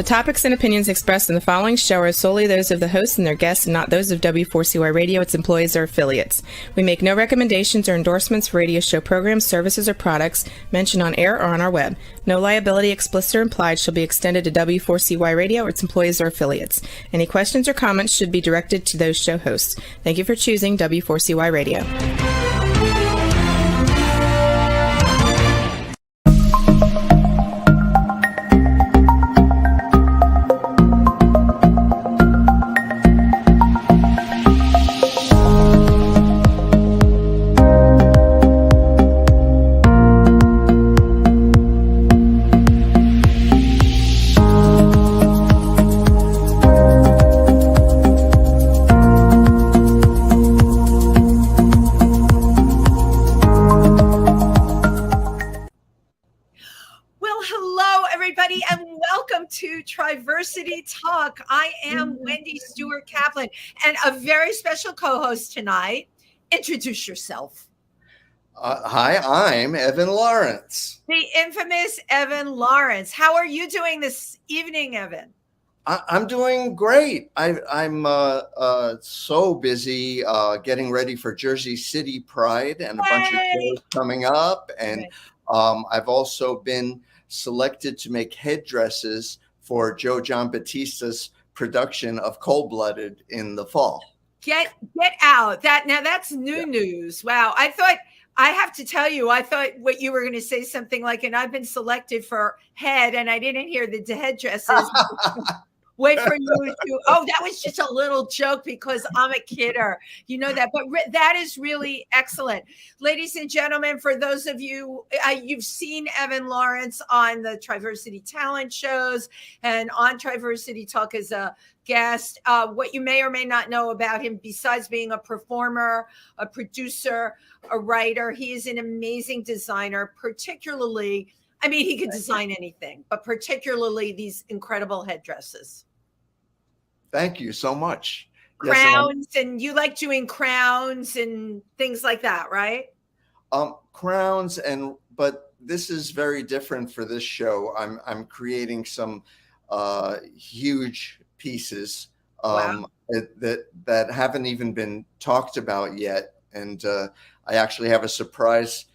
The topics and opinions expressed in the following show are solely those of the hosts and their guests and not those of W4CY Radio, its employees, or affiliates. We make no recommendations or endorsements for radio show programs, services, or products mentioned on air or on our web. No liability, explicit or implied, shall be extended to W4CY Radio or its employees or affiliates. Any questions or comments should be directed to those show hosts. Thank you for choosing W4CY Radio. Triversity Talk. I am Wendy Stewart Kaplan and a very special co-host tonight. Introduce yourself. Hi, I'm Evan Laurence. The infamous Evan Laurence. How are you doing this evening, Evan? I'm doing great. I'm so busy getting ready for Jersey City Pride and a bunch of shows coming up. And I've also been selected to make headdresses for Joe John Batista's production of Cold Blooded in the fall. Get out. That's new news. Wow. I have to tell you, I thought what you were going to say something like, and I've been selected for head, and I didn't hear the headdresses. Wait for you to, that was just a little joke because I'm a kidder. You know that, but that is really excellent. Ladies and gentlemen, for those of you, you've seen Evan Laurence on the Triversity talent shows and on Triversity Talk as a guest. What you may or may not know about him, besides being a performer, a producer, a writer, he is an amazing designer, particularly, I mean, he could design anything, but particularly these incredible headdresses. Thank you so much. Crowns, yes, and you like doing crowns and things like that, right? Crowns, but this is very different for this show. I'm creating some huge pieces that haven't even been talked about yet, and I actually have a surprise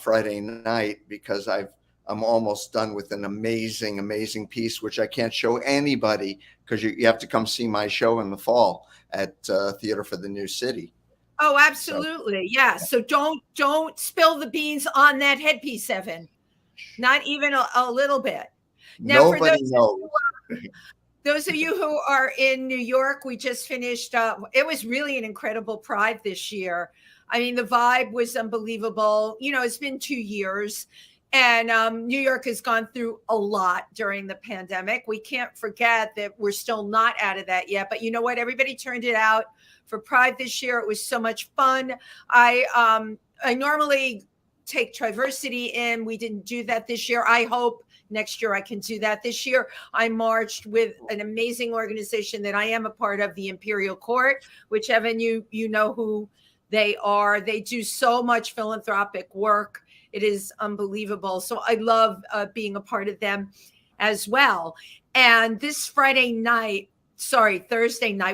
Friday night because I'm almost done with an amazing piece, which I can't show anybody because you have to come see my show in the fall at Theater for the New City. Oh, absolutely. Yeah. So don't spill the beans on that headpiece, Evan. Not even a little bit. Now, nobody knows. Those of you who are in New York, we just finished. It was really an incredible Pride this year. I mean, the vibe was unbelievable. You know, it's been 2 years. And New York has gone through a lot during the pandemic. We can't forget that we're still not out of that yet. But you know what? Everybody turned it out for Pride this year. It was so much fun. I normally take Triversity in. We didn't do that this year. I hope next year I can do that. This year, I marched with an amazing organization that I am a part of, the Imperial Court, which, Evan, you know who they are. They do so much philanthropic work. It is unbelievable. So I love being a part of them as well. And this Thursday night,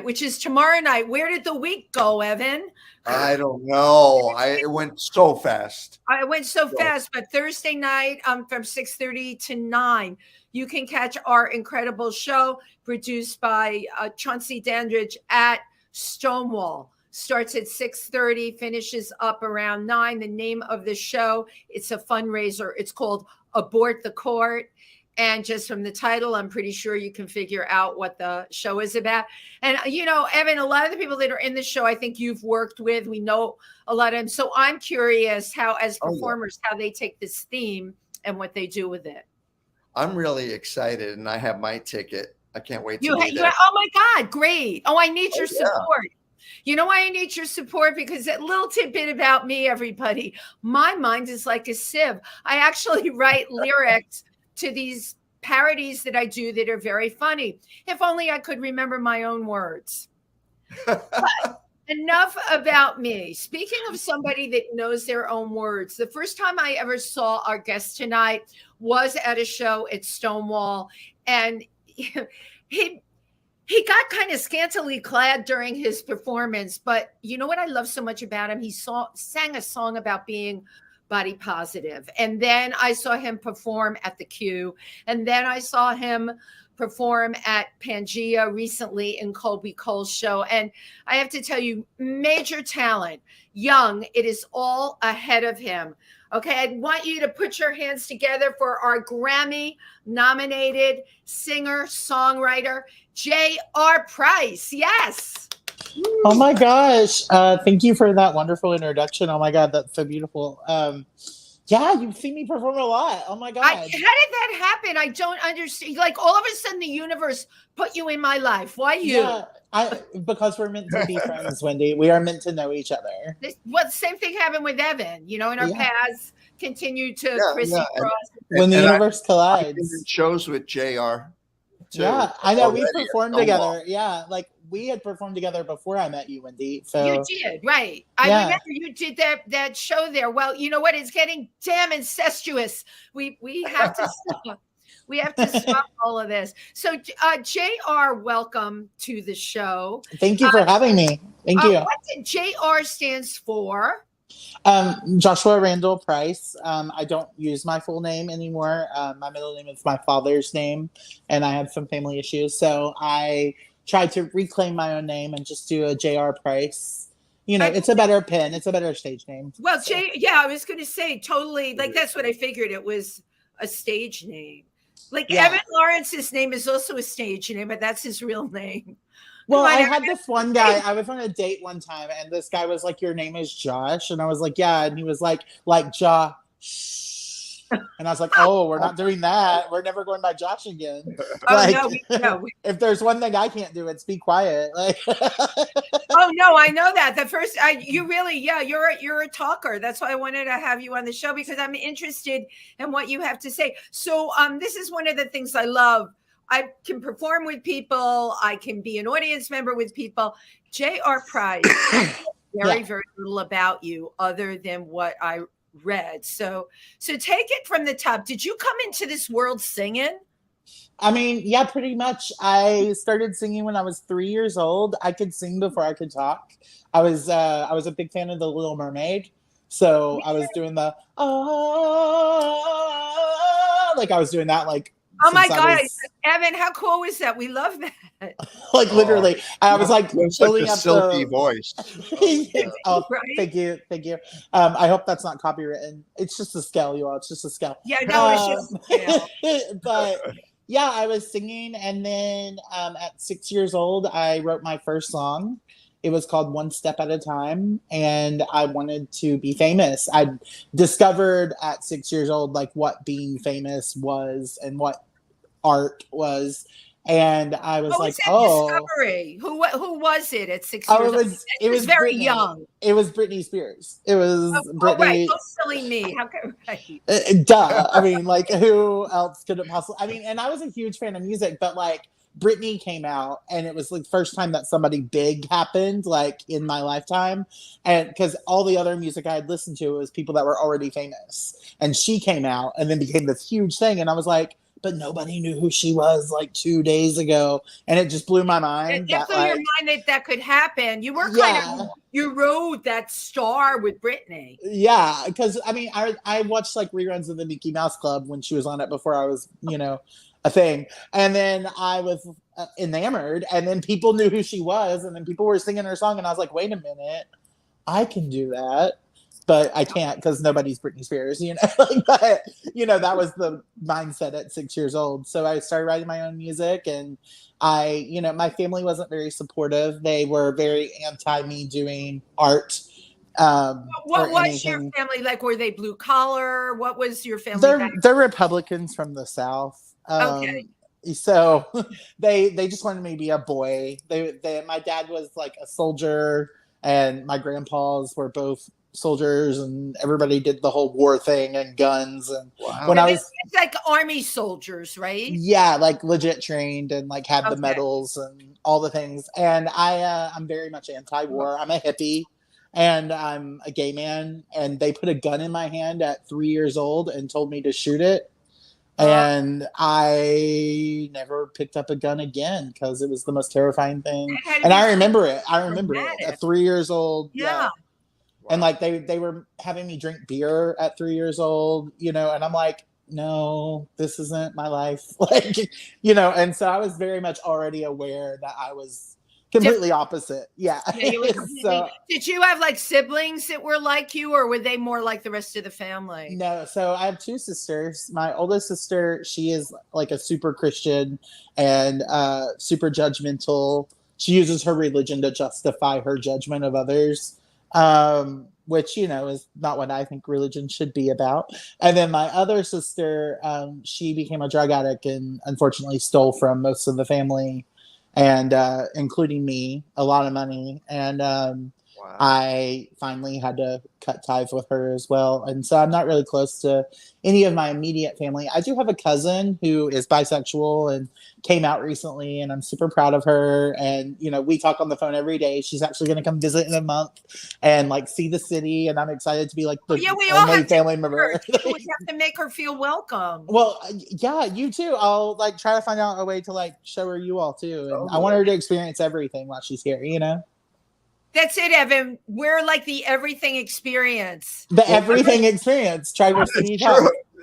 which is tomorrow night. Where did the week go, Evan? I don't know. It went so fast. But Thursday night from 6:30 to 9, you can catch our incredible show produced by Chauncey Dandridge at Stonewall. Starts at 6:30, finishes up around 9. The name of the show, it's a fundraiser. It's called Abort the Court. And just from the title, I'm pretty sure you can figure out what the show is about. And, you know, Evan, a lot of the people that are in the show, I think you've worked with. We know a lot of them. So I'm curious how, as performers, how they take this theme and what they do with it. I'm really excited, and I have my ticket. I can't wait to oh, my God, great. Oh, I need your support. You know why I need your support? Because a little tidbit about me, everybody. My mind is like a sieve. I actually write lyrics to these parodies that I do that are very funny. If only I could remember my own words. But enough about me. Speaking of somebody that knows their own words, the first time I ever saw our guest tonight was at a show at Stonewall. And he he got kind of scantily clad during his performance, but you know what I love so much about him? He sang a song about being body positive. And then I saw him perform at the Q. And then I saw him perform at Pangea recently in Colby Cole's show. And I have to tell you, major talent, young, it is all ahead of him. Okay, I want you to put your hands together for our Grammy nominated singer, songwriter, J.R. Price. Yes. Oh my gosh. Thank you for that wonderful introduction. Oh my God, that's so beautiful. Yeah, you've seen me perform a lot. Oh my God. How did that happen? I don't understand. Like all of a sudden the universe put you in my life. Why you? Yeah, because we're meant to be friends, Wendy. We are meant to know each other. Same thing happened with Evan, you know, and our paths continue to crisscross. When the universe collides. I shows with JR. Too, yeah, I know. We performed together. Yeah, like we had performed together before I met you, Wendy. So you did, right? I remember you did that show there. Well, you know what? It's getting damn incestuous. We have to stop. We have to stop all of this. So, JR, welcome to the show. Thank you for having me. Thank you. What did JR stands for? Joshua Randall Price. I don't use my full name anymore. My middle name is my father's name, and I had some family issues. So I tried to reclaim my own name and just do a JR Price. You know, it's a better pen. It's a better stage name. Well, so. I was going to say totally. Like, that's what I figured. It was a stage name. Like Evan Lawrence's name is also a stage name, but that's his real name. Well, I had this one guy, I was on a date one time, and this guy was like, your name is Josh? And I was like, yeah. And he was like Josh. And I was like, oh, we're not doing that. We're never going by Josh again. No. If there's one thing I can't do, it's be quiet. Like, oh, no, I know that. The first, you're a talker. That's why I wanted to have you on the show, because I'm interested in what you have to say. So this is one of the things I love. I can perform with people. I can be an audience member with people. J.R. Price, very little about you other than what I read. So take it from the top. Did you come into this world singing? I mean, yeah, pretty much. I started singing when I was 3 years old. I could sing before I could talk. I was a big fan of The Little Mermaid. So I was doing the, like I was doing that like, oh my God, Evan, how cool was that? We love that. Like literally, I was like building up silky voice. Oh, right? Thank you. I hope that's not copywritten. It's just a scale, you all. It's just a scale. Yeah, no, it's just a scale. But yeah, I was singing, and then at 6 years old, I wrote my first song. It was called One Step at a Time, and I wanted to be famous. I discovered at 6 years old like what being famous was and what art was, and I was like, discovery. Who was it at 6 years old? It was very Britney. young. It was Britney Spears. It was Britney. Right. Oh, silly me. How can duh. I mean, like, who else could it possibly? I mean, and I was a huge fan of music, but like Britney came out, and it was like the first time that somebody big happened, like in my lifetime. And because all the other music I had listened to was people that were already famous, and she came out and then became this huge thing. And I was like, but nobody knew who she was like 2 days ago. And it just blew my mind. It blew your mind that could happen. You were you rode that star with Britney. Yeah. Because I mean, I watched like reruns of the Mickey Mouse Club when she was on it before I was, a thing. And then I was enamored, and then people knew who she was, and then people were singing her song, and I was like, wait a minute, I can do that. But I can't, because nobody's Britney Spears, but that was the mindset at 6 years old. So I started writing my own music, and my family wasn't very supportive. They were very anti me doing art. What was your family like? Were they blue collar? What was your family? They're Republicans from the South. Okay. So they just wanted me to be a boy. My dad was like a soldier, and my grandpas were both soldiers, and everybody did the whole war thing and guns. And wow. It's like army soldiers, right? Yeah, like legit trained, and like had the medals and all the things. And I'm very much anti-war. I'm a hippie, and I'm a gay man, and they put a gun in my hand at 3 years old and told me to shoot it. And I never picked up a gun again because it was the most terrifying thing. And I remember it. I remember it at 3 years old. Yeah. Wow. And like they were having me drink beer at 3 years old, and I'm like, no, this isn't my life. Like, and so I was very much already aware that I was completely opposite. Yeah. So, did you have like siblings that were like you, or were they more like the rest of the family? No. So I have 2 sisters. My oldest sister, she is like a super Christian and super judgmental. She uses her religion to justify her judgment of others, which, is not what I think religion should be about. And then my other sister, she became a drug addict and unfortunately stole from most of the family, and including me, a lot of money. And I finally had to cut ties with her as well. And so I'm not really close to any of my immediate family. I do have a cousin who is bisexual and came out recently, and I'm super proud of her. And, we talk on the phone every day. She's actually going to come visit in a month and like see the city. And I'm excited to be like the only family member. We have to make her feel welcome. Well, yeah, you too. I'll like try to find out a way to like show her you all too. And I want her to experience everything while she's here, That's it, Evan. We're like the everything experience. The everything experience. Try to see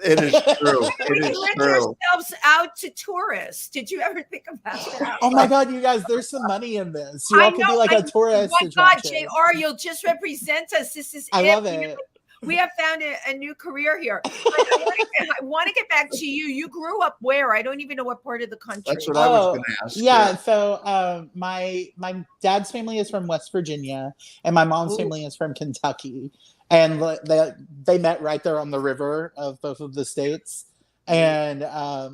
It is true. We rent ourselves out to tourists. Did you ever think about that? Oh my God, you guys, there's some money in this. You all could be like a tourist. Oh my God, JR, you'll just represent us. This is I love it. We have found a new career here. I want to get back to you. You grew up where? I don't even know what part of the country. That's what I was going to ask. Yeah, so my dad's family is from West Virginia, and my mom's family is from Kentucky. And they met right there on the river of both of the states. And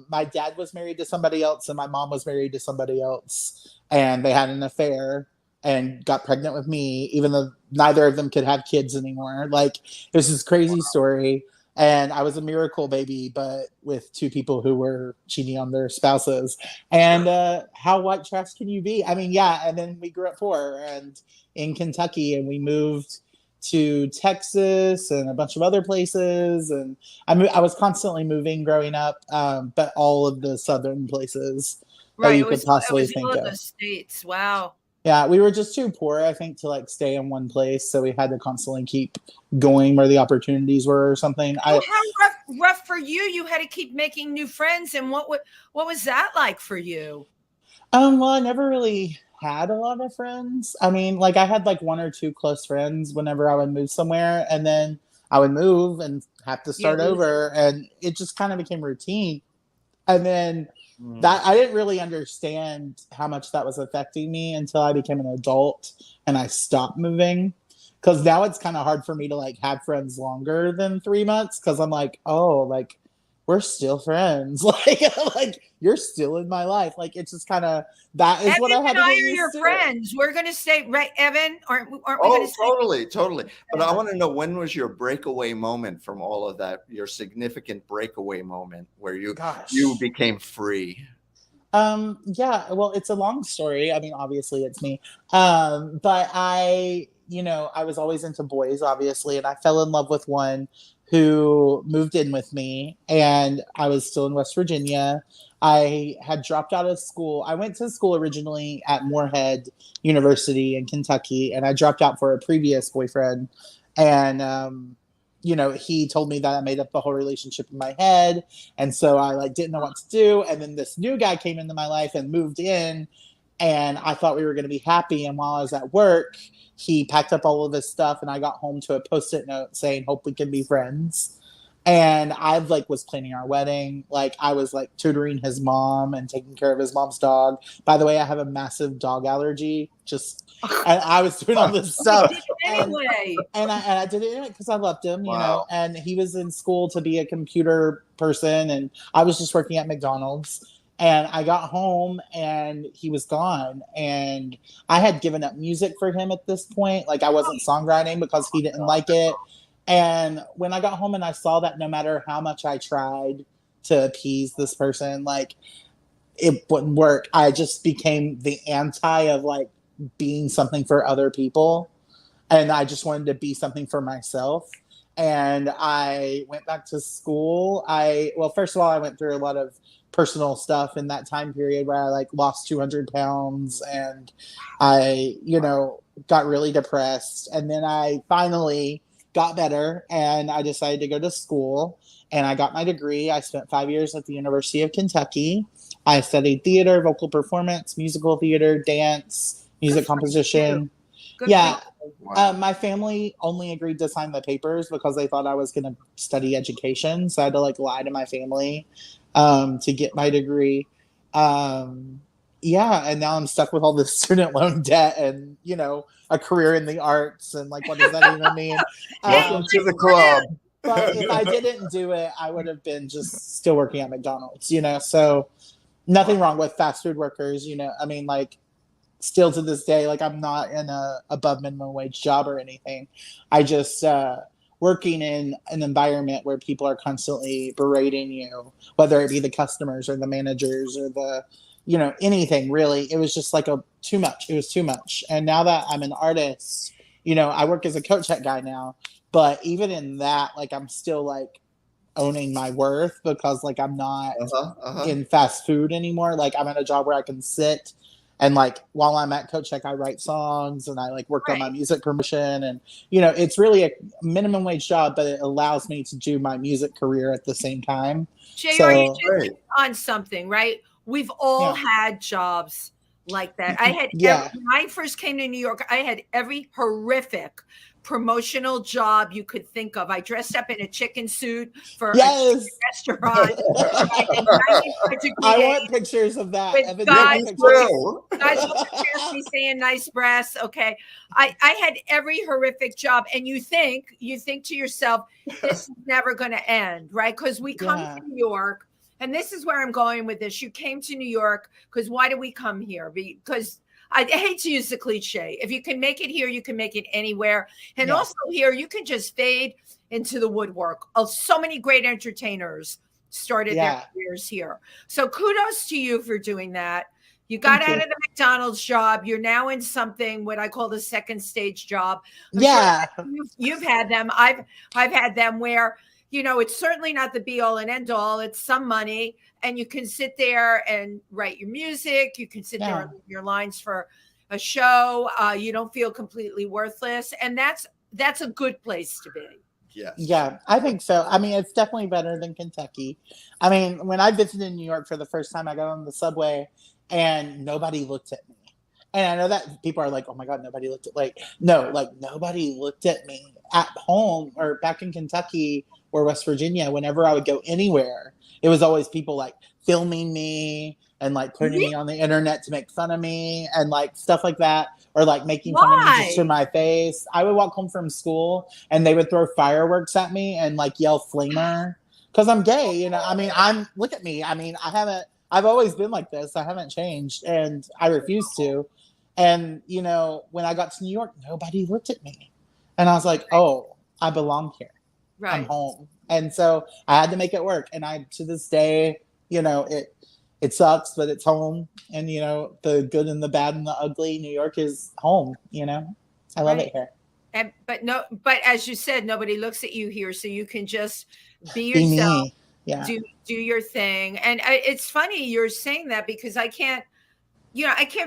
my dad was married to somebody else, and my mom was married to somebody else. And they had an affair and got pregnant with me, even though neither of them could have kids anymore. Like, it was this crazy story. And I was a miracle baby, but with 2 people who were cheating on their spouses. And how white trash can you be? I mean, yeah. And then we grew up poor and in Kentucky, and we moved to Texas and a bunch of other places. And I was constantly moving growing up, but all of the southern places that you could possibly think of. The states. Wow. Yeah, we were just too poor, I think, to like stay in one place. So we had to constantly keep going where the opportunities were or something. How rough for you? You had to keep making new friends. And what was that like for you? Well, I never really had a lot of friends. I mean, like I had like 1 or 2 close friends whenever I would move somewhere, and then I would move and have to start over, and it just kind of became routine. And then that I didn't really understand how much that was affecting me until I became an adult and I stopped moving. Because now it's kind of hard for me to like have friends longer than 3 months, because I'm like, oh, like we're still friends. like you're still in my life. Like it's just kind of that is Evan what I had to get used your to. Friends. We're gonna stay right, Evan. Aren't we? Totally. But I want to know, when was your breakaway moment from all of that? Your significant breakaway moment where you became free. Yeah. Well, it's a long story. I mean, obviously it's me. But I was always into boys, obviously, and I fell in love with one who moved in with me, and I was still in West Virginia. I had dropped out of school. I went to school originally at Moorhead University in Kentucky, and I dropped out for a previous boyfriend. And, he told me that I made up the whole relationship in my head. And so I like didn't know what to do. And then this new guy came into my life and moved in, and I thought we were going to be happy. And while I was at work, he packed up all of his stuff, and I got home to a Post-it note saying, "Hope we can be friends." And I was planning our wedding. Like I was like tutoring his mom and taking care of his mom's dog. By the way, I have a massive dog allergy. And I was doing all this stuff. Anyway. And I did it because I loved him, and he was in school to be a computer person, and I was just working at McDonald's. And I got home and he was gone. And I had given up music for him at this point. Like I wasn't songwriting because he didn't like it. And when I got home and I saw that no matter how much I tried to appease this person, like it wouldn't work. I just became the anti of like being something for other people. And I just wanted to be something for myself. and I went back to school. Well, first of all, I went through a lot of personal stuff in that time period where I like lost 200 pounds and I, got really depressed. And then I finally got better and I decided to go to school and I got my degree. I spent 5 years at the University of Kentucky. I studied theater, vocal performance, musical theater, dance, music composition. Yeah. Wow. My family only agreed to sign the papers because they thought I was going to study education. So I had to like lie to my family to get my degree. Yeah. And now I'm stuck with all this student loan debt and, a career in the arts. And like, what does that even mean? Welcome to the club. But if I didn't do it, I would have been just still working at McDonald's, So nothing wrong with fast food workers, I mean, like, still to this day, like I'm not in a above minimum wage job or anything. I just working in an environment where people are constantly berating you, whether it be the customers or the managers or the, anything really. It was just like too much. It was too much. And now that I'm an artist, I work as a coach tech guy now, but even in that, like I'm still like owning my worth because like I'm not in fast food anymore. Like I'm at a job where I can sit and like while I'm at Coach Check, I write songs and I like work on my music promotion. And, it's really a minimum wage job, but it allows me to do my music career at the same time. JR, you just hit on something, right? We've all had jobs like that. I had, when I first came to New York, I had every horrific promotional job you could think of. I dressed up in a chicken suit for a restaurant. I want pictures of that. With guys with me saying nice breasts. Okay. I had every horrific job. And you think to yourself, this is never going to end, right? Because we come to New York, and this is where I'm going with this. You came to New York because why do we come here? Because I hate to use the cliche. If you can make it here, you can make it anywhere. And also here, you can just fade into the woodwork. So many great entertainers started their careers here. So kudos to you for doing that. You got out of the McDonald's job. You're now in something, what I call the second stage job. Sure you've had them. I've had them where, it's certainly not the be all and end all. It's some money. And you can sit there and write your music. You can sit there and leave your lines for a show. You don't feel completely worthless. And that's a good place to be. Yes. Yeah, I think so. I mean, it's definitely better than Kentucky. I mean, when I visited New York for the first time, I got on the subway and nobody looked at me. And I know that people are like, oh my God, nobody looked at nobody looked at me at home or back in Kentucky or West Virginia. Whenever I would go anywhere, it was always people like filming me and like putting me on the internet to make fun of me and like stuff like that, or like making fun of me just to my face. I would walk home from school and they would throw fireworks at me and like yell flamer because I'm gay. I mean, look at me. I mean, I've always been like this. I haven't changed and I refuse to. And, when I got to New York, nobody looked at me. And I was like, oh, I belong here. Right. I'm home. And so I had to make it work. And to this day, it sucks, but it's home. And, the good and the bad and the ugly, New York is home, I love it here. But as you said, nobody looks at you here. So you can just be yourself, do your thing. And it's funny you're saying that because I can't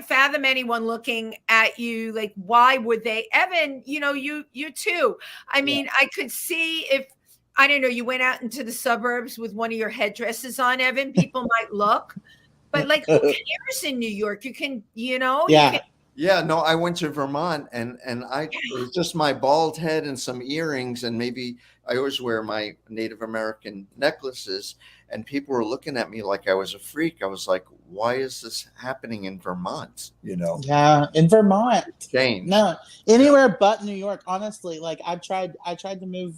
fathom anyone looking at you like, why would they? Evan, you too. I mean, I could see if, I don't know, you went out into the suburbs with one of your headdresses on, Evan, people might look, but like, who cares in New York? You can, No, I went to Vermont and it was just my bald head and some earrings. And maybe I always wear my Native American necklaces. And people were looking at me like I was a freak. I was like, why is this happening in Vermont? Yeah, in Vermont. Change. No, anywhere but New York, honestly. Like I tried to move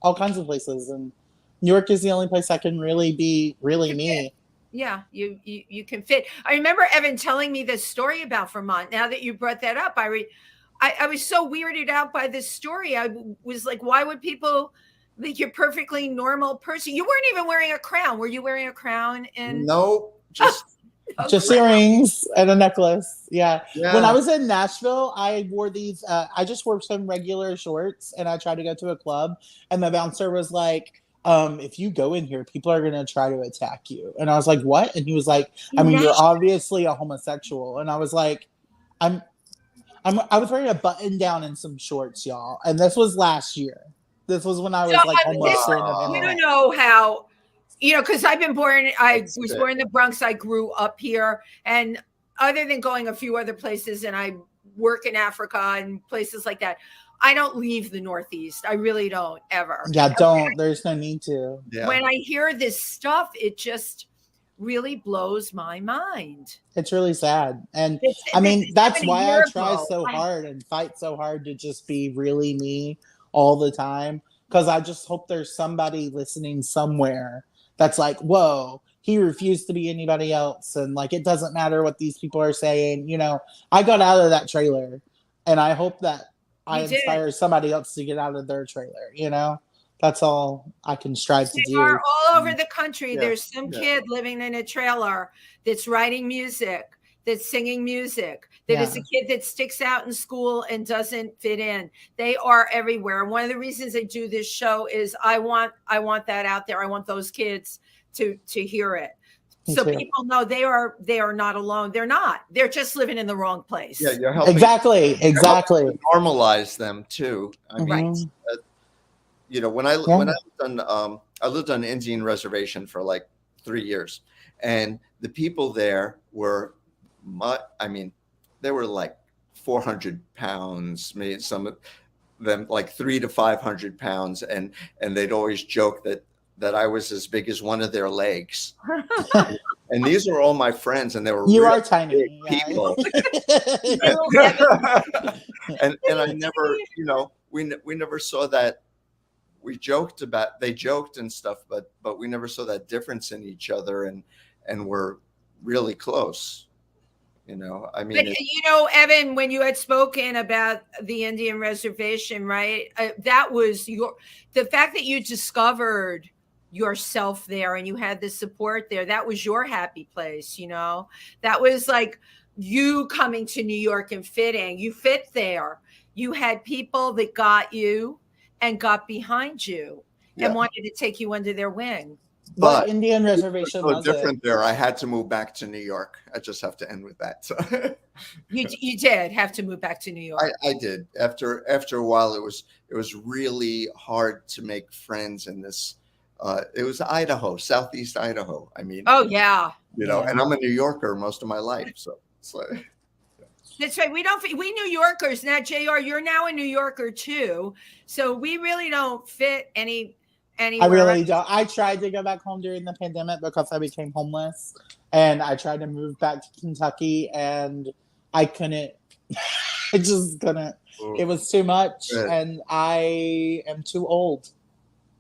all kinds of places, and New York is the only place I can really be me. Yeah, you can fit. I remember Evan telling me this story about Vermont. Now that you brought that up, I was so weirded out by this story. I was like, why would people think you're a perfectly normal person? You weren't even wearing a crown. Were you wearing a crown? No, just Just earrings and a necklace. Yeah. Yeah. When I was in Nashville, I wore these. I just wore some regular shorts, and I tried to go to a club, and the bouncer was like, "If you go in here, people are gonna try to attack you." And I was like, "What?" And he was like, "I mean, you're obviously a homosexual." And I was like, I was wearing a button down and some shorts, y'all. And this was last year. This was when I was like homeless during the You pandemic. don't know how, because I was good. born in the Bronx. I grew up here. And other than going a few other places, and I work in Africa and places like that, I don't leave the Northeast. I really don't ever. Yeah, don't. There's no need to. Yeah. When I hear this stuff, it just really blows my mind. It's really sad. And I mean, that's why I try so hard and fight so hard to just be really me all the time. Because I just hope there's somebody listening somewhere that's like, whoa, he refused to be anybody else. And like, it doesn't matter what these people are saying. I got out of that trailer, and I hope that I inspire somebody else to get out of their trailer. That's all I can strive to do. They are all over the country. Yeah. There's some kid living in a trailer that's writing music, that's singing music. That is a kid that sticks out in school and doesn't fit in. They are everywhere. And one of the reasons I do this show is I want that out there. I want those kids to hear it. So people know they are not alone. They're not. They're just living in the wrong place. Yeah, you're helping. Exactly. Normalize them too. I mean, when I lived on an Indian reservation for like 3 years, and the people there were, they were like 400 pounds, maybe some of them like 300 to 500 pounds, and they'd always joke that I was as big as one of their legs. And these are all my friends, and they were really tiny people. and I never, we never saw that. They joked and stuff, but we never saw that difference in each other, and we're really close. But Evan, when you had spoken about the Indian reservation, right? That was the fact that you discovered yourself there and you had the support there. That was your happy place. That was like you coming to New York and fitting. You fit there. You had people that got you and got behind you and wanted to take you under their wing. But Indian reservation was different there. I had to move back to New York. I just have to end with that. So you did have to move back to New York. I did. After a while, it was really hard to make friends in this. It was Idaho, Southeast Idaho. I mean, oh yeah, and I'm a New Yorker most of my life, so it's like. That's right. We New Yorkers now, JR, you're now a New Yorker too. So we really don't fit anywhere. I really don't. I tried to go back home during the pandemic because I became homeless, and I tried to move back to Kentucky, and I couldn't. I just couldn't. It was too much, and I am too old.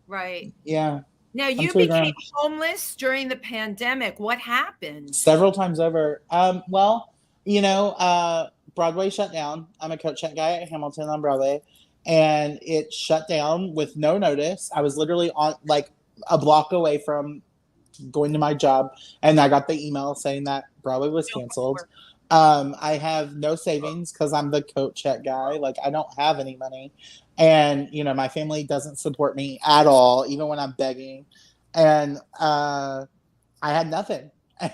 Right. Yeah. Now you became homeless during the pandemic. What happened? Several times over. Broadway shut down. I'm a coat check guy at Hamilton on Broadway, and it shut down with no notice. I was literally on like a block away from going to my job, and I got the email saying that Broadway was canceled. I have no savings because I'm the coat check guy. Like, I don't have any money, and my family doesn't support me at all, even when I'm begging, and I had nothing.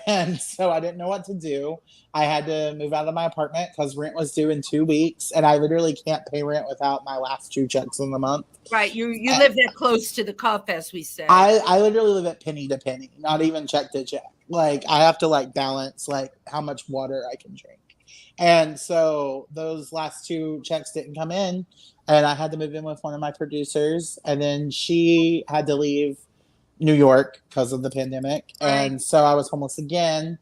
And so I didn't know what to do. I had to move out of my apartment because rent was due in 2 weeks, and I literally can't pay rent without my last 2 checks in the month. Right. You live that close to the cuff, as we say. I literally live at penny to penny, not even check to check. Like, I have to balance how much water I can drink. And so those last 2 checks didn't come in, and I had to move in with one of my producers, and then she had to leave New York because of the pandemic. Right. And so I was homeless again,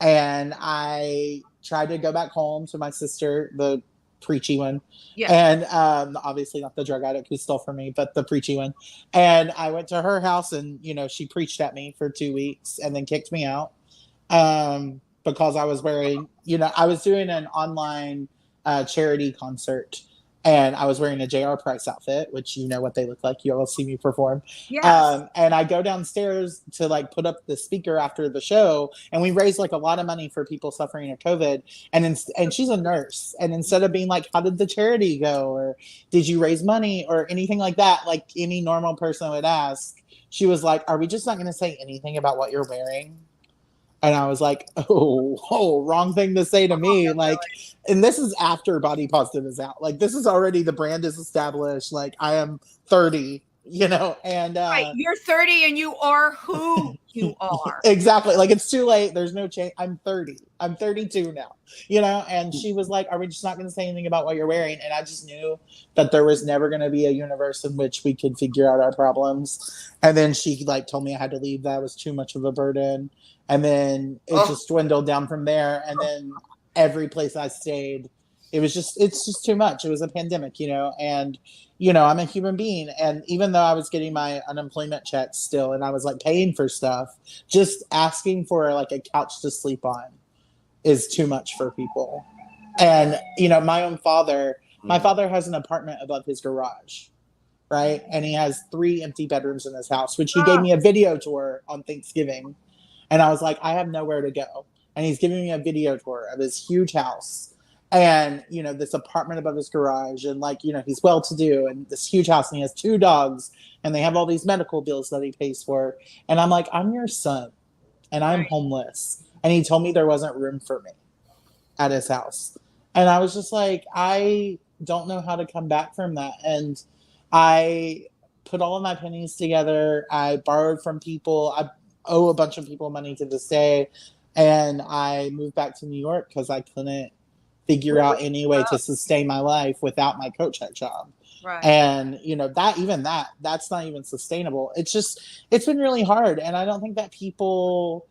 and I tried to go back home to my sister, the preachy one. Yeah. And obviously not the drug addict who stole from me, but the preachy one. And I went to her house, and she preached at me for 2 weeks and then kicked me out because I was wearing, I was doing an online charity concert, And I was wearing a J.R. Price outfit, which you know what they look like. You all see me perform. Yes. And I go downstairs to like put up the speaker after the show, and we raised like a lot of money for people suffering of COVID. And she's a nurse. And instead of being like, how did the charity go? Or did you raise money? Or anything like that, like any normal person would ask, she was like, are we just not going to say anything about what you're wearing? And I was like, oh, wrong thing to say to me. Like, and this is after Body Positive is out. Like, this is already, the brand is established. Like, I am 30, you know, and right, you're 30 and you are who you are. Exactly. Like, it's too late. There's no change. I'm 30. I'm 32 now, you know. And she was like, are we just not going to say anything about what you're wearing? And I just knew that there was never going to be a universe in which we could figure out our problems. And then she like told me I had to leave. That was too much of a burden. And then it just dwindled down from there. And then every place I stayed, it's just too much. It was a pandemic, you know, and, you know, I'm a human being. And even though I was getting my unemployment checks still, and I was like paying for stuff, just asking for like a couch to sleep on is too much for people. And, you know, my father has an apartment above his garage, right? And he has 3 empty bedrooms in his house, which he gave me a video tour on Thanksgiving. And I was like, I have nowhere to go. And he's giving me a video tour of his huge house and, you know, this apartment above his garage. And like, you know, he's well-to-do and this huge house, and he has 2 dogs and they have all these medical bills that he pays for. And I'm like, I'm your son and I'm homeless. And he told me there wasn't room for me at his house. And I was just like, I don't know how to come back from that. And I put all of my pennies together. I borrowed from people. I owe a bunch of people money to this day. And I moved back to New York because I couldn't figure out any way to sustain my life without my coat check job. Right. And, you know, that's not even sustainable. It's been really hard. And I don't think that people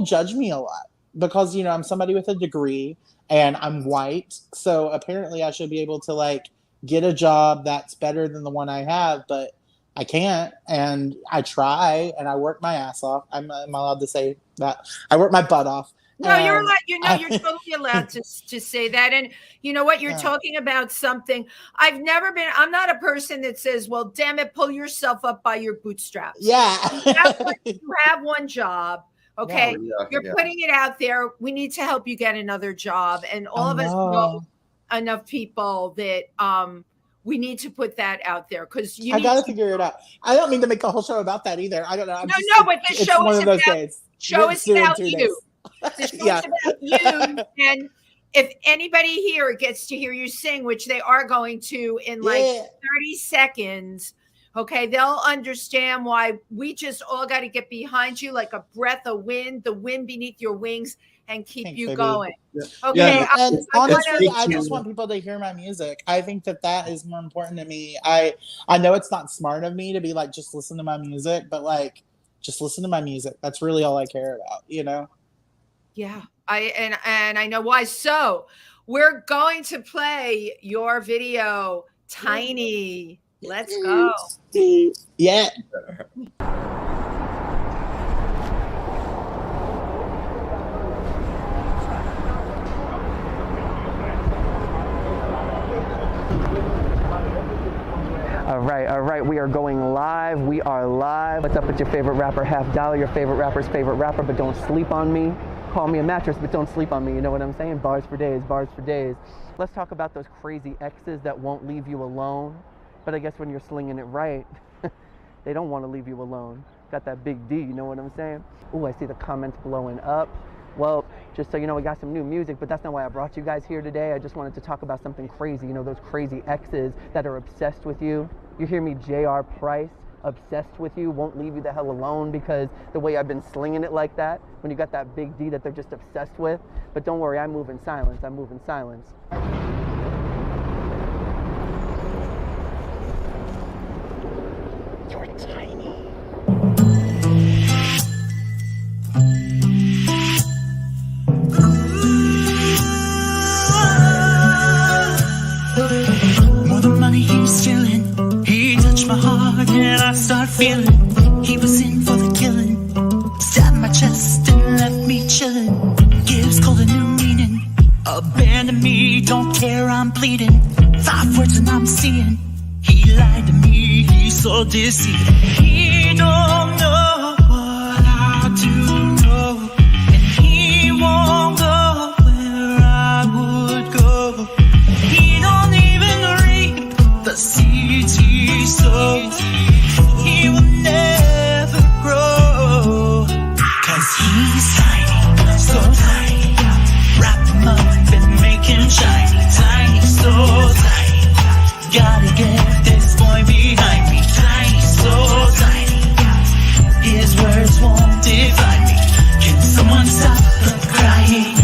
judge me a lot because, you know, I'm somebody with a degree and I'm white. So apparently I should be able to like get a job that's better than the one I have, but I can't, and I try, and I work my ass off. I'm allowed to say that. I work my butt off. No, you're allowed. You know, you're totally allowed to say that. And you know what? You're talking about something. I'm not a person that says, "Well, damn it, pull yourself up by your bootstraps." Yeah, you have one job. Okay, you're putting it out there. We need to help you get another job, and all of us know enough people that we need to put that out there because I got to figure it out. I don't mean to make a whole show about that either. I don't know. But the show is about you. The show is about you. And if anybody here gets to hear you sing, which they are going to in like 30 seconds, okay, they'll understand why we just all got to get behind you like a breath of wind, the wind beneath your wings, and keep you going. Okay. And honestly, I just want people to hear my music. I think that is more important to me. I know it's not smart of me to be like, just listen to my music, but like, just listen to my music. That's really all I care about, you know? Yeah. And I know why. So we're going to play your video, Tiny. Let's go. Yeah. All right, we are going live. We are live. What's up with your favorite rapper, Half Dollar, your favorite rapper's favorite rapper, but don't sleep on me. Call me a mattress, but don't sleep on me. You know what I'm saying? Bars for days, bars for days. Let's talk about those crazy exes that won't leave you alone. But I guess when you're slinging it right, they don't want to leave you alone. Got that big D, you know what I'm saying? Ooh, I see the comments blowing up. Well, just so you know, we got some new music, but that's not why I brought you guys here today. I just wanted to talk about something crazy. You know, those crazy exes that are obsessed with you. You hear me, J.R. Price, obsessed with you, won't leave you the hell alone because the way I've been slinging it like that, when you got that big D that they're just obsessed with. But don't worry, I move in silence. I move in silence. You're tiny. More than money he was stealing, he touched my heart and I started feeling he was in for the killing. Stabbed my chest and left me chilling. Gives cold a new meaning. Abandon me, don't care, I'm bleeding. 5 words and I'm seeing. He lied to me, he's so deceiving. He don't know what I do know, and he won't go where I would go. He don't even reap the seeds he sows. He will never grow, 'cause he's tiny, so tiny. Wrap him up and make him shiny. Tiny, so tiny. Gotta get this boy behind me. Tiny, so tiny. His words won't define me. Can someone stop the crying?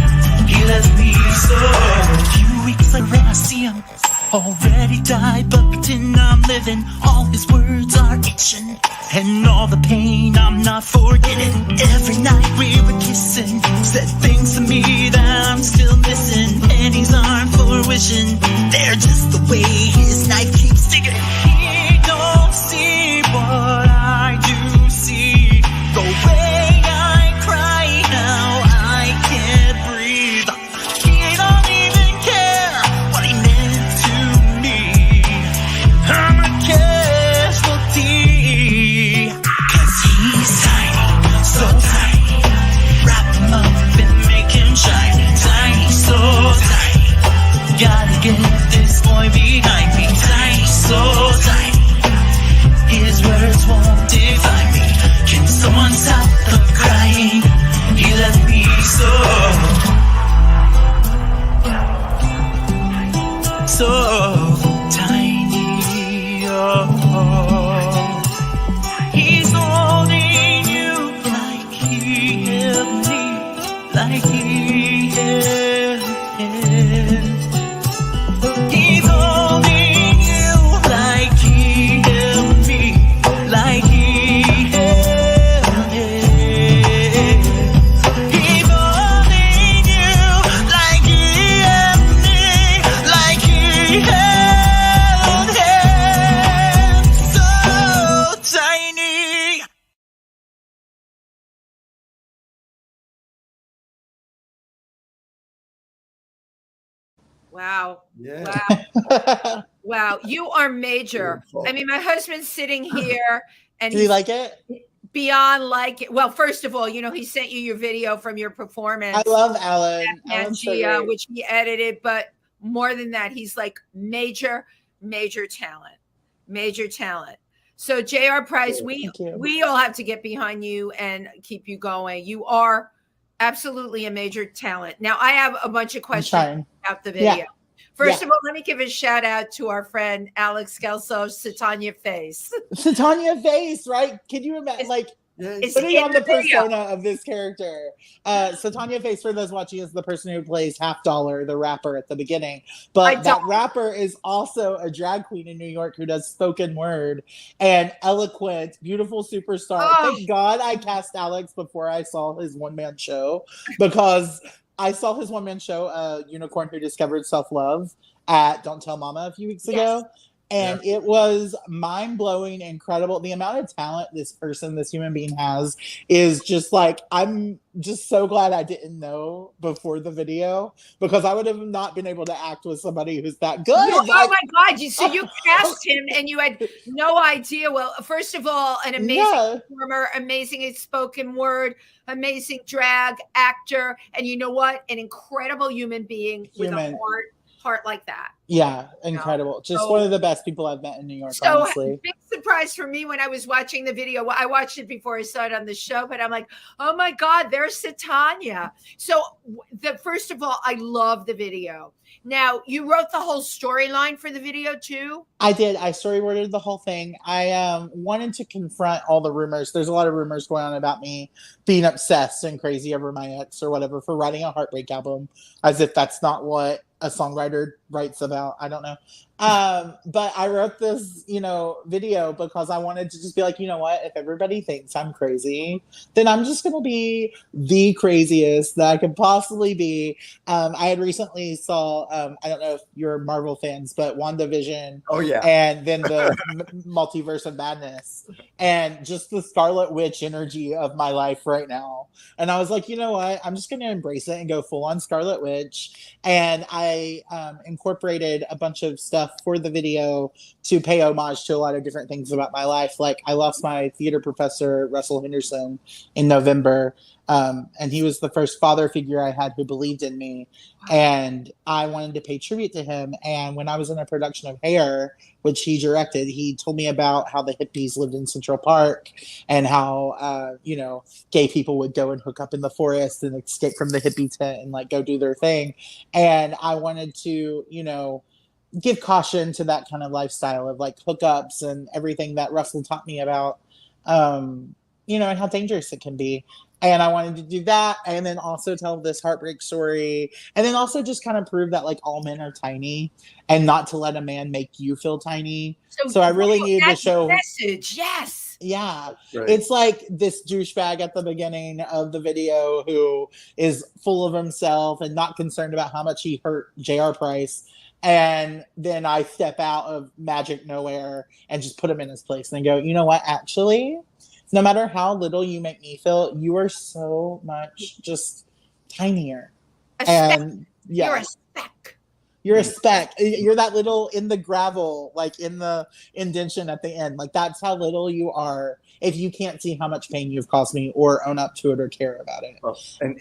He left me so. A few weeks later I see him, already died, but pretend I'm living. All his words are itching, and all the pain I'm not forgetting. Every night we were kissing, said things to me that I'm still missing. Pennies aren't for wishing, they're just the way his knife keeps sticking. He don't see what I do see, the way I cry now I can't breathe. He don't even care what he meant to me. I'm a casualty, 'cause he's tiny, so tiny. Wrap him up and make him shiny. Tiny, so tiny. Gotta get this boy behind me. Tiny, so tiny. His words won't define me. Can someone stop the crying? He left me so. So tiny, oh. He's holding you like he held me, like he held him. He's holding you like he held me, like he held him. He's holding you like he held me, like he held him. So tiny. Wow. Yeah. Wow. Wow. You are major. Beautiful. I mean, my husband's sitting here and Do you like it? beyond like it. Well, first of all, he sent you your video from your performance. I love Alan. and Alan's so Gia, great. which he edited, but more than that, he's like major talent. Major talent. So JR Price, Thank you. we all have to get behind you and keep you going. You are absolutely a major talent. Now I have a bunch of questions trying. about the video. Yeah. First Yeah. of all, let me give a shout out to our friend Alex Kelso, Satanya Face. Satanya Face, right? Can you imagine? Like, Yeah, It's putting in on the video. persona of this character. Satanya Face, for those watching, is the person who plays Half Dollar, the rapper at the beginning. But that rapper is also a drag queen in New York who does spoken word and eloquent, beautiful superstar. Oh. Thank God I cast Alex before I saw his one-man show, because I saw his one-man show, Unicorn Who Discovered Self-Love, at Don't Tell Mama a few weeks ago. And it was mind-blowing, incredible. The amount of talent this human being has is just like, I'm just so glad I didn't know before the video, because I would have not been able to act with somebody who's that good. Oh my God. So you cast him and you had no idea. Well, first of all, an amazing performer, amazing spoken word, amazing drag actor. And you know what? An incredible human being with a heart like that. Yeah, incredible. Just one of the best people I've met in New York, honestly. Big surprise for me when I was watching the video. I watched it before I saw it on the show, but I'm like, oh my God, there's Satanya. So first of all, I love the video. Now, you wrote the whole storyline for the video too? I did. I storyboarded the whole thing. I wanted to confront all the rumors. There's a lot of rumors going on about me being obsessed and crazy over my ex or whatever for writing a heartbreak album, as if that's not what a songwriter writes about. I don't know. But I wrote this, video because I wanted to just be like, you know what? If everybody thinks I'm crazy, then I'm just going to be the craziest that I could possibly be. I had recently saw, I don't know if you're Marvel fans, but WandaVision. Oh, yeah. And then the Multiverse of Madness. And just the Scarlet Witch energy of my life right now. And I was like, you know what? I'm just going to embrace it and go full on Scarlet Witch. And I incorporated a bunch of stuff for the video to pay homage to a lot of different things about my life. Like I lost my theater professor, Russell Henderson, in November. And he was the first father figure I had who believed in me. And I wanted to pay tribute to him. And when I was in a production of Hair, which he directed, he told me about how the hippies lived in Central Park and how, gay people would go and hook up in the forest and escape from the hippie tent and like go do their thing. And I wanted to, give caution to that kind of lifestyle of like hookups and everything that Russell taught me about, and how dangerous it can be. And I wanted to do that and then also tell this heartbreak story and then also just kind of prove that like all men are tiny and not to let a man make you feel tiny. So I really needed to show message. Yes. Yeah. Right. It's like this douchebag at the beginning of the video who is full of himself and not concerned about how much he hurt J.R. Price. And then I step out of magic nowhere and just put him in his place and go, you know what, actually, no matter how little you make me feel, you are so much just tinier. And yeah, you're a speck. You're a speck. You're that little in the gravel, like in the indentation at the end. Like that's how little you are if you can't see how much pain you've caused me or own up to it or care about it. Oh, and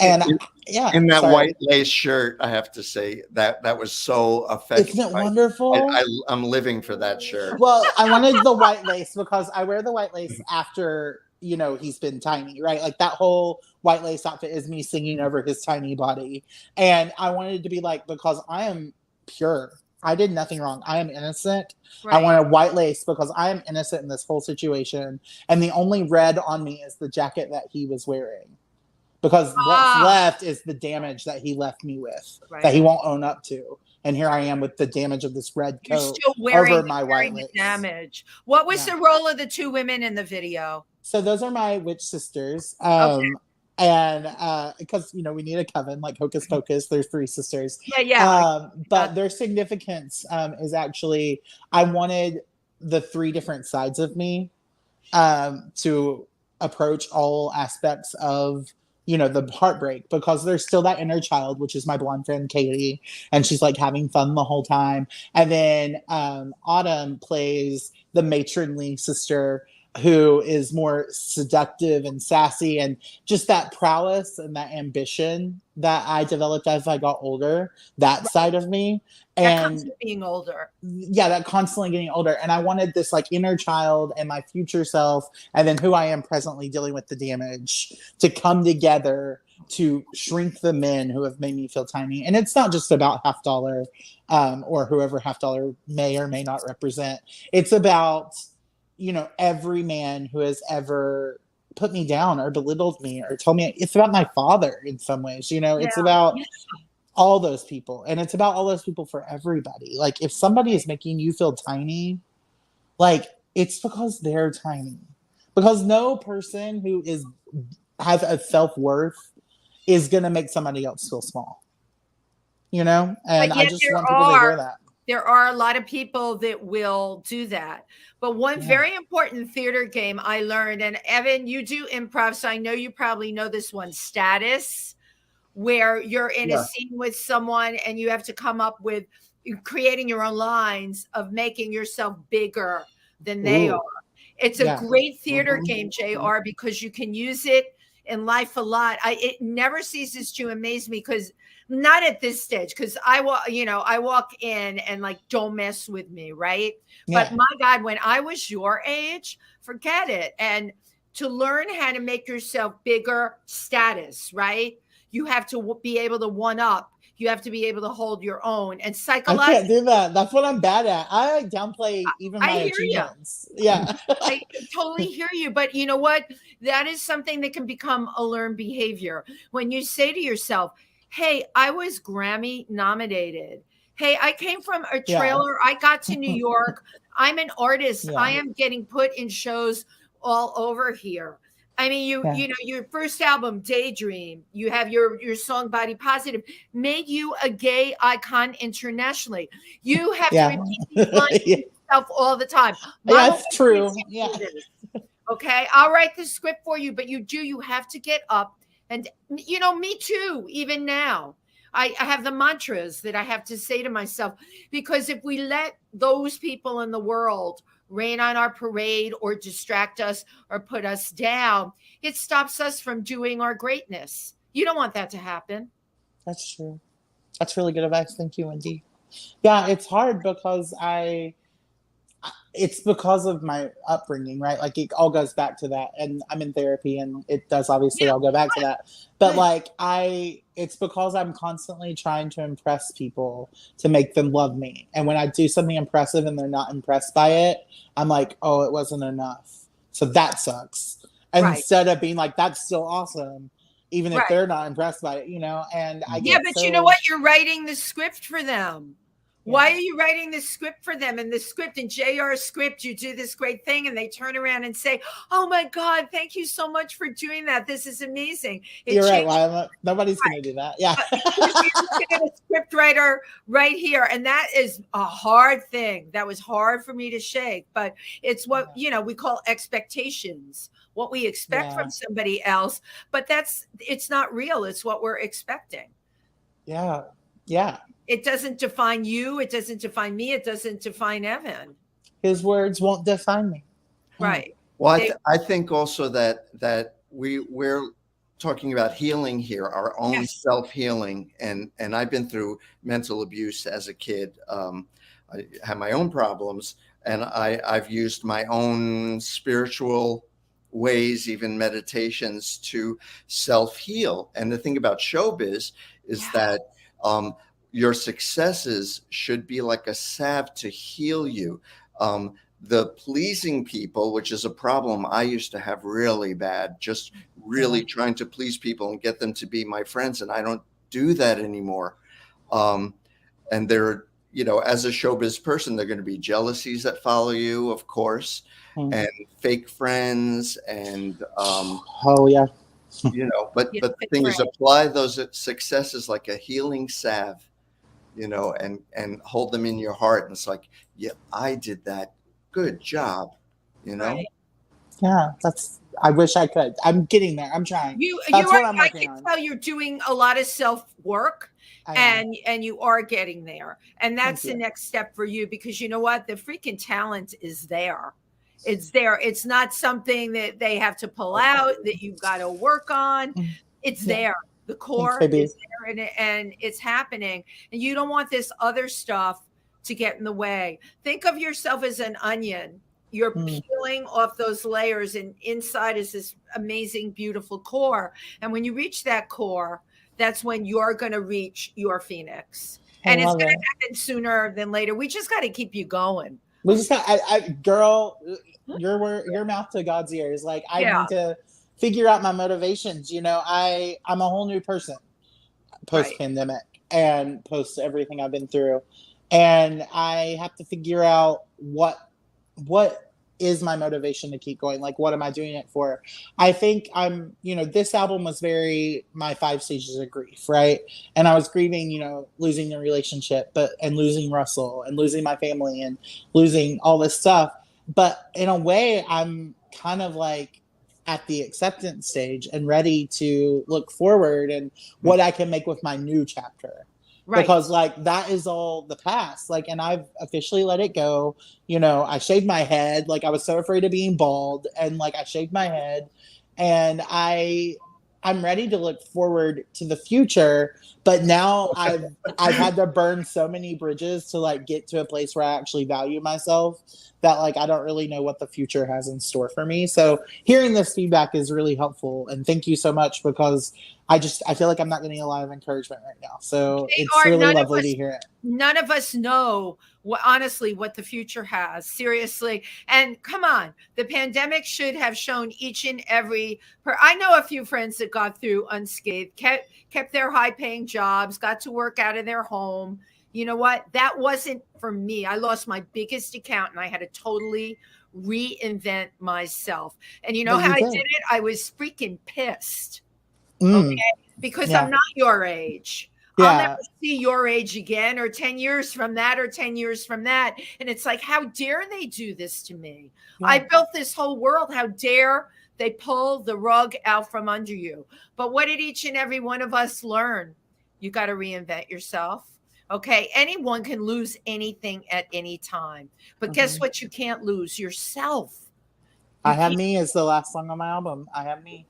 in that white lace shirt, I have to say that was so effective. Isn't it wonderful? I'm living for that shirt. Well, I wanted the white lace because I wear the white lace after he's been tiny, right? Like that whole white lace outfit is me singing over his tiny body. And I wanted to be like, because I am pure. I did nothing wrong. I am innocent. Right. I wanted white lace because I am innocent in this whole situation. And the only red on me is the jacket that he was wearing. Because what's left is the damage that he left me with, that he won't own up to. And here I am with the damage of this red coat over my white lace. Damage. What was the role of the two women in the video? So those are my witch sisters. And because we need a coven, like Hocus Pocus, there's 3 sisters. But their significance is actually I wanted the 3 different sides of me to approach all aspects of the heartbreak, because there's still that inner child, which is my blonde friend Katie, and she's like having fun the whole time. And then Autumn plays the matronly sister who is more seductive and sassy, and just that prowess and that ambition that I developed as I got older, that side of me. And that comes with being older. Yeah, that constantly getting older. And I wanted this like inner child and my future self, and then who I am presently dealing with the damage, to come together to shrink the men who have made me feel tiny. And it's not just about Half Dollar or whoever Half Dollar may or may not represent. It's about every man who has ever put me down or belittled me or told me. It's about my father in some ways, it's about all those people. And it's about all those people for everybody. Like if somebody is making you feel tiny, like it's because they're tiny. Because no person who has a self-worth is going to make somebody else feel small, and I just want people to hear that. There are a lot of people that will do that. But one very important theater game I learned, and Evan, you do improv, so I know you probably know this one, status, where you're in a scene with someone and you have to come up with creating your own lines of making yourself bigger than they are. It's a great theater game, JR, because you can use it in life a lot. It never ceases to amaze me, because not at this stage, because I walk in and like, don't mess with me, right? But my God, when I was your age, forget it. And to learn how to make yourself bigger, status, right? You have to be able to one up. You have to be able to hold your own. And psychologically, I can't do that. That's what I'm bad at. I downplay even my achievements. Yeah. I totally hear you. But you know what? That is something that can become a learned behavior. When you say to yourself, hey, I was Grammy nominated. Hey, I came from a trailer. I got to New York. I'm an artist. I am getting put in shows all over here. I mean, your first album, Daydream, you have your song Body Positive, made you a gay icon internationally. You have to repeat these lines to yourself all the time. That's true. Yeah. Okay, I'll write the script for you, but you have to get up. And, me too, even now. I have the mantras that I have to say to myself, because if we let those people in the world rain on our parade or distract us or put us down, it stops us from doing our greatness. You don't want that to happen. That's true. That's really good advice. Thank you, Wendy. Yeah, it's hard because it's because of my upbringing, right? Like it all goes back to that. And I'm in therapy and it does obviously all go back to that. But like it's because I'm constantly trying to impress people to make them love me. And when I do something impressive and they're not impressed by it, I'm like, oh, it wasn't enough. So that sucks. Instead of being like, that's still awesome, even if they're not impressed by it, you know? And I get but you know what? You're writing the script for them. Why are you writing this script for them? And the script in JR's script, you do this great thing and they turn around and say, oh my God, thank you so much for doing that. This is amazing. You're right. Well, nobody's going to do that. Yeah. You're looking at a script writer right here. And that is a hard thing. That was hard for me to shake, but it's what, you know, we call expectations, what we expect from somebody else, but it's not real. It's what we're expecting. Yeah. Yeah. It doesn't define you. It doesn't define me. It doesn't define Evan. His words won't define me. Right. Well, I think also that we're talking about healing here, our own self-healing. And I've been through mental abuse as a kid. I have my own problems, and I've used my own spiritual ways, even meditations, to self-heal. And the thing about showbiz is that your successes should be like a salve to heal you. The pleasing people, which is a problem I used to have really bad, just really trying to please people and get them to be my friends. And I don't do that anymore. And there, you know, as a showbiz person, there are going to be jealousies that follow you, of course, and fake friends. And, you know, but the thing is, apply those successes like a healing salve, you know, and hold them in your heart. And it's like, yeah, I did that. Good job. You know? Right. Yeah, I wish I could. I'm getting there. I'm trying. I can tell you're doing a lot of self-work and you are getting there. And that's the next step for you, because you know what? The freaking talent is there. It's there. It's not something that they have to pull out, that you've got to work on. It's there. The core is there and it's happening. And you don't want this other stuff to get in the way. Think of yourself as an onion. You're peeling off those layers, and inside is this amazing, beautiful core. And when you reach that core, that's when you're going to reach your phoenix. And it's going to happen sooner than later. We just got to keep you going. We just got, girl, your mouth to God's ears. Like, I need to figure out my motivations. You know, I'm a whole new person post-pandemic and post everything I've been through. And I have to figure out what is my motivation to keep going? Like, what am I doing it for? I think this album was my 5 stages of grief, right? And I was grieving, losing the relationship, and losing Russell and losing my family and losing all this stuff. But in a way, I'm kind of like at the acceptance stage and ready to look forward and what I can make with my new chapter. Right. Because that is all the past. And I've officially let it go. I shaved my head. I was so afraid of being bald, and I shaved my head, and I'm ready to look forward to the future. But now I've had to burn so many bridges to get to a place where I actually value myself that I don't really know what the future has in store for me. So hearing this feedback is really helpful, and thank you so much, because I feel like I'm not getting a lot of encouragement right now. So it's really lovely to hear it. None of us know honestly what the future has, seriously. And come on, the pandemic should have shown each and every I know a few friends that got through unscathed, kept their high paying jobs, got to work out of their home. You know what? That wasn't for me. I lost my biggest account and I had to totally reinvent myself. And you know how I did it? I was freaking pissed. Okay, because I'm not your age. I'll never see your age again, or 10 years from that, or 10 years from that. And it's like, how dare they do this to me? I built this whole world. How dare they pull the rug out from under you? But what did each and every one of us learn? You got to reinvent yourself. Okay. Anyone can lose anything at any time. But guess what? You can't lose yourself. I Have Me is the last song on my album. I Have Me.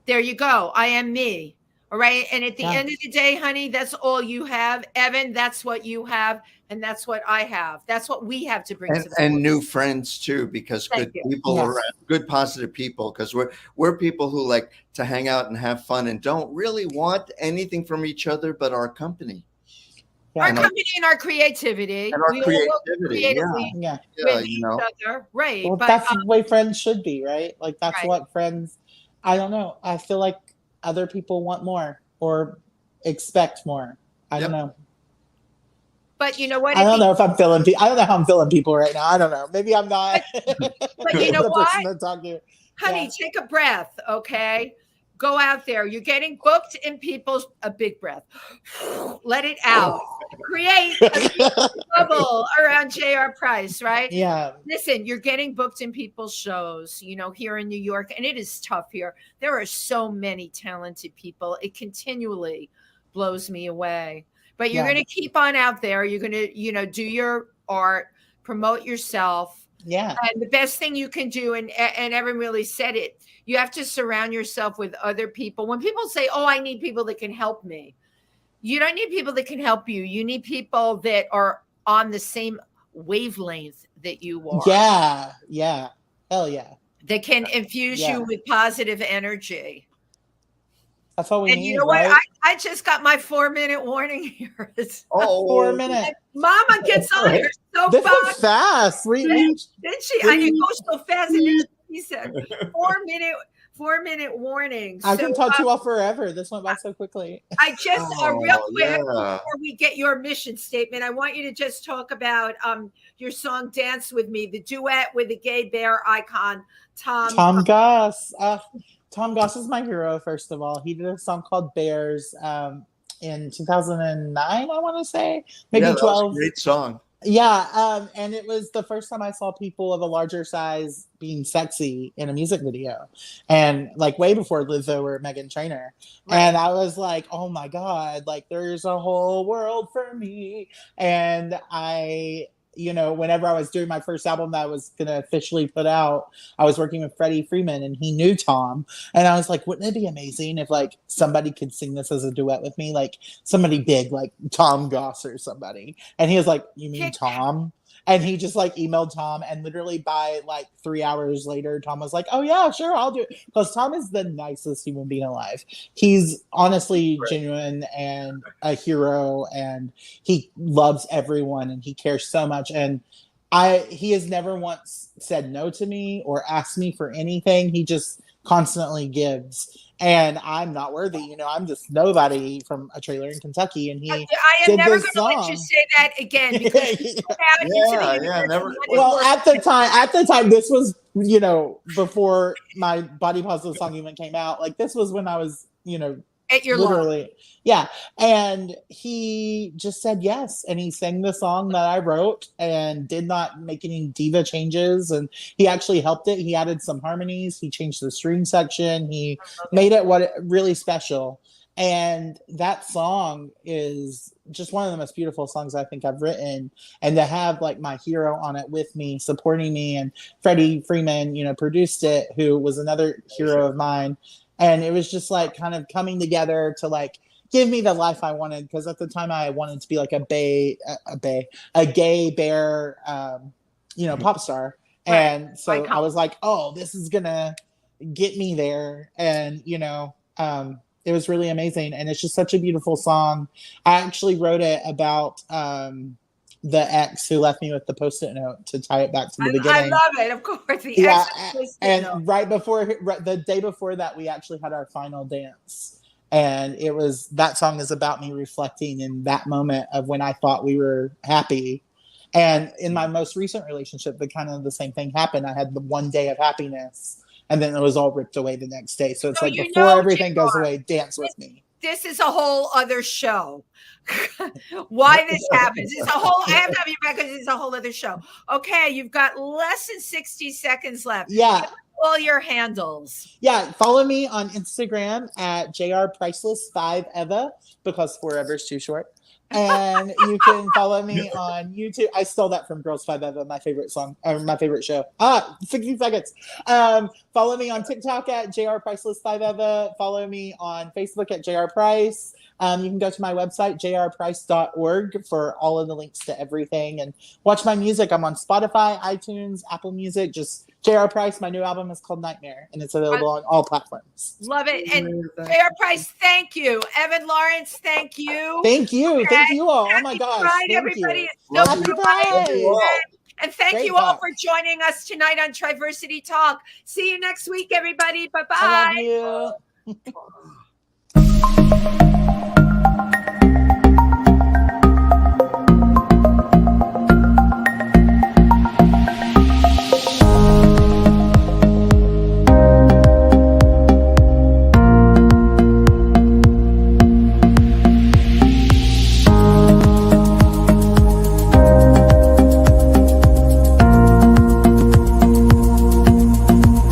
There you go. I am me. All right. And at the end of the day, honey, that's all you have. Evan, that's what you have. And that's what I have. That's what we have to bring to the and world. new friends too, because good people around, good positive people, because we're people who like to hang out and have fun and don't really want anything from each other but our company. Our company and our creativity. And our creativity. With each other. Right. Well, but, that's the way friends should be, right? Like that's what friends, I don't know. I feel like other people want more or expect more. I don't know. But you know what? I don't know if I'm feeling. I don't know how I'm feeling people right now. I don't know. Maybe I'm not. But you know what? Honey, take a breath, okay? Go out there. You're getting booked in people's a big breath. Let it out. Create a bubble around J.R. Price, right? Yeah. Listen, you're getting booked in people's shows, here in New York, and it is tough here. There are so many talented people. It continually blows me away. But you're going to keep on out there. You're going to, do your art, promote yourself. Yeah. And the best thing you can do, and Evan really said it, you have to surround yourself with other people. When people say, oh, I need people that can help me, you don't need people that can help you. You need people that are on the same wavelength that you are. Yeah. Yeah. Hell yeah. That can infuse you with positive energy. That's all we need. And you know what? I just got my 4-minute warning here. 4 minutes. Mama gets on her so this fast. Is fast. Didn't she? I didn't go so fast. And she said 4-minute warning. I can talk to you all forever. This went by so quickly. I just real quick before we get your mission statement, I want you to just talk about your song "Dance with Me," the duet with the gay bear icon Tom Goss. Tom Goss is my hero, first of all. He did a song called Bears in 2009, I want to say. Maybe 12. That was a great song. Yeah, and it was the first time I saw people of a larger size being sexy in a music video. And like way before Lizzo or Meghan Trainor. Right. And I was like, oh my God, like there's a whole world for me. And whenever I was doing my first album that I was going to officially put out, I was working with Freddie Freeman and he knew Tom. And I was like, wouldn't it be amazing if like somebody could sing this as a duet with me? Like somebody big, like Tom Goss or somebody. And he was like, you mean Tom? And he just like emailed Tom, and literally by like 3 hours later, Tom was like, oh yeah, sure, I'll do it. Because Tom is the nicest human being alive. He's honestly genuine and a hero, and he loves everyone and he cares so much. And he has never once said no to me or asked me for anything. He just constantly gives. And I'm not worthy, I'm just nobody from a trailer in Kentucky. And I am never going to let you say that again. Because never. Well, at the time, this was before my Body Positive song even came out. Like this was when I was at your literally, yeah. And he just said yes, and he sang the song that I wrote and did not make any diva changes. And he actually helped it. He added some harmonies. He changed the string section. He made it really special. And that song is just one of the most beautiful songs I think I've written. And to have like my hero on it with me, supporting me, and Freddie Freeman, produced it, who was another hero of mine. And it was just like kind of coming together to like give me the life I wanted. Because at the time I wanted to be like a gay bear, pop star. Right. And so I was like, oh, this is gonna get me there. And it was really amazing. And it's just such a beautiful song. I actually wrote it about the ex who left me with the Post-it note to tie it back to the beginning. I love it, of course. The day before that, we actually had our final dance, and that song is about me reflecting in that moment of when I thought we were happy. And in my most recent relationship, the same thing happened. I had the one day of happiness, and then it was all ripped away the next day. So it's before everything goes away, dance with me. this is a whole other show. Why this happens? It's a whole. I have to have you back because it's a whole other show. Okay, you've got less than 60 seconds left. Yeah. All your handles. Yeah, follow me on Instagram at jrpriceless5eva because forever is too short. And you can follow me on YouTube. I stole that from Girls 5 Eva, my favorite song, or my favorite show. 60 seconds. Follow me on TikTok at jrpriceless5eva. Follow me on Facebook at jrprice. You can go to my website, jrprice.org, for all of the links to everything. And watch my music. I'm on Spotify, iTunes, Apple Music. Just JR Price. My new album is called Nightmare, and it's available on all platforms. Love it. And JR Price, thank you. Evan Lawrence, thank you. Thank you. Okay. Thank you all. Oh my Happy gosh. Pride, Thank everybody. you. Happy Pride. And thank Great you all talk. for joining us tonight on Triversity Talk. See you next week, everybody. Bye-bye. I love you.